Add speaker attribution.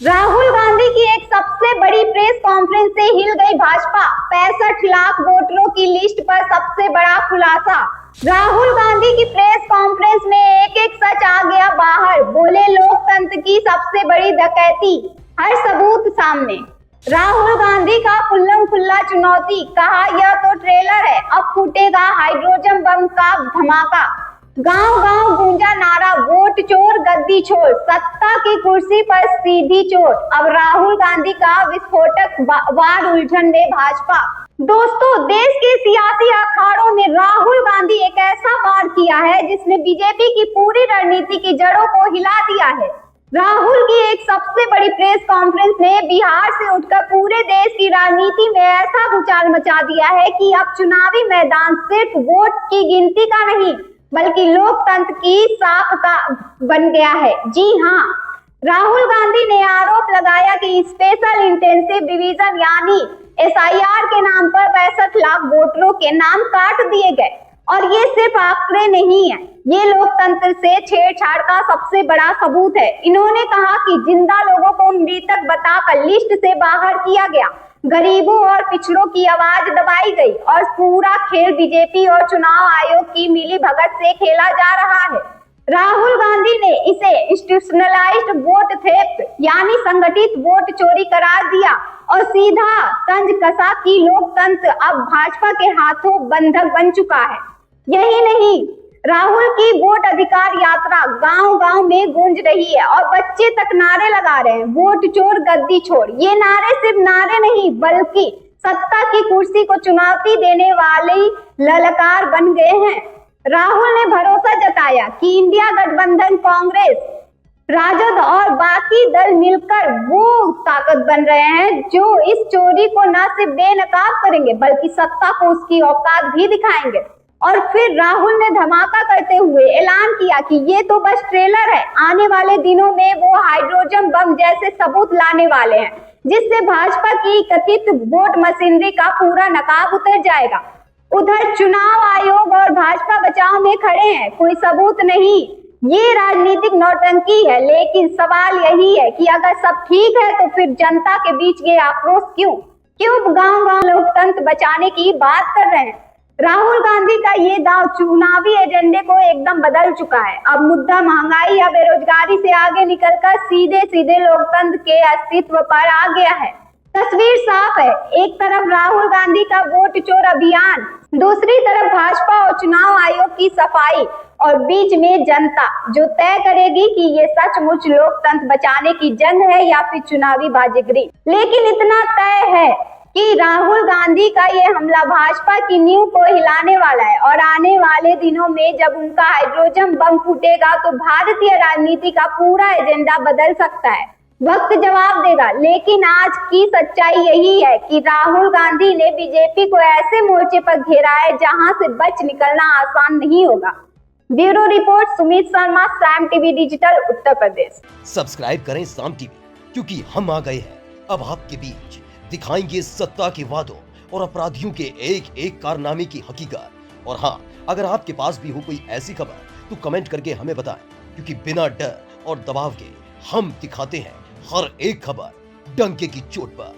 Speaker 1: राहुल गांधी की एक सबसे बड़ी प्रेस कॉन्फ्रेंस से हिल गई भाजपा। 65 लाख वोटरों की लिस्ट पर सबसे बड़ा खुलासा। राहुल गांधी की प्रेस कॉन्फ्रेंस में एक एक सच आ गया बाहर। बोले लोकतंत्र की सबसे बड़ी डकैती, हर सबूत सामने। राहुल गांधी का खुल्लम खुल्ला चुनौती, कहा यह तो ट्रेलर है, अब फूटेगा हाइड्रोजन बम का धमाका। गांव गांव गूंजा नारा, वोट चोर गद्दी छोड़, सत्ता की कुर्सी पर सीधी चोट। अब राहुल गांधी का विस्फोटक वार उलझन में भाजपा। दोस्तों, देश के सियासी अखाड़ों में राहुल गांधी एक ऐसा वार किया है जिसने बीजेपी की पूरी रणनीति की जड़ों को हिला दिया है। राहुल की एक सबसे बड़ी प्रेस कॉन्फ्रेंस ने बिहार से उठकर पूरे देश की राजनीति में ऐसा भूचाल मचा दिया है कि अब चुनावी मैदान सिर्फ वोट की गिनती का नहीं बल्कि लोकतंत्र की साख का बन गया है। जी हाँ, राहुल गांधी ने आरोप लगाया कि स्पेशल इंटेंसिव डिवीजन यानी SIR के नाम पर 65 लाख वोटरों के नाम काट दिए गए। और ये सिर्फ आंकड़े नहीं है, ये लोकतंत्र से छेड़छाड़ का सबसे बड़ा सबूत है। इन्होंने कहा कि जिंदा लोगों को मृतक बताकर लिस्ट से बाहर किया गया, गरीबों और पिछड़ों की आवाज दबाई गई और पूरा खेल बीजेपी और चुनाव आयोग की मिलीभगत से खेला जा रहा है। राहुल गांधी ने इसे इंस्टीट्यूशनलाइज्ड वोट थेफ्ट यानी संगठित वोट चोरी करार दिया और सीधा तंज कसा कि लोकतंत्र अब भाजपा के हाथों बंधक बन चुका है। यही नहीं, राहुल की वोट अधिकार यात्रा गांव-गांव में गूंज रही है और बच्चे तक नारे लगा रहे हैं, वोट चोर गद्दी छोड़। ये नारे सिर्फ नारे नहीं बल्कि सत्ता की कुर्सी को चुनौती देने वाली ललकार बन गए हैं। राहुल ने भरोसा जताया कि इंडिया गठबंधन, कांग्रेस, राजद और बाकी दल मिलकर वो ताकत बन रहे हैं जो इस चोरी को न सिर्फ बेनकाब करेंगे बल्कि सत्ता को उसकी औकात भी दिखाएंगे। और फिर राहुल ने धमाका करते हुए ऐलान किया कि ये तो बस ट्रेलर है, आने वाले दिनों में वो हाइड्रोजन बम जैसे सबूत लाने वाले हैं जिससे भाजपा की कथित वोट मशीनरी का पूरा नकाब उतर जाएगा। उधर चुनाव आयोग और भाजपा बचाव में खड़े हैं, कोई सबूत नहीं, ये राजनीतिक नौटंकी है। लेकिन सवाल यही है कि अगर सब ठीक है तो फिर जनता के बीच ये आक्रोश क्यों गांव-गांव लोकतंत्र बचाने की बात कर रहे हैं। राहुल गांधी का ये दांव चुनावी एजेंडे को एकदम बदल चुका है। अब मुद्दा महंगाई या बेरोजगारी से आगे निकलकर सीधे लोकतंत्र के अस्तित्व पर आ गया है। तस्वीर साफ है, एक तरफ राहुल गांधी का वोट चोर अभियान, दूसरी तरफ भाजपा और चुनाव आयोग की सफाई और बीच में जनता जो तय करेगी कि ये सचमुच लोकतंत्र बचाने की जंग है या फिर चुनावी बाजीगरी। लेकिन इतना तय है कि राहुल गांधी का ये हमला भाजपा की नींव को हिलाने वाला है और आने वाले दिनों में जब उनका हाइड्रोजन बम फूटेगा तो भारतीय राजनीति का पूरा एजेंडा बदल सकता है। वक्त जवाब देगा। लेकिन आज की सच्चाई यही है कि राहुल गांधी ने बीजेपी को ऐसे मोर्चे पर घेरा है जहां से बच निकलना आसान नहीं होगा। ब्यूरो रिपोर्ट, सुमित शर्मा, साम TV digital, Uttar Pradesh.
Speaker 2: Subscribe करें साम टीवी, क्योंकि हम आ गए हैं अब आपके बीच, दिखाएंगे सत्ता के वादों और अपराधियों के एक एक कारनामे की हकीकत। और हाँ, अगर आपके पास भी हो कोई ऐसी खबर तो कमेंट करके हमें बताएं, क्योंकि बिना डर और दबाव के हम दिखाते हैं हर एक खबर डंके की चोट पर।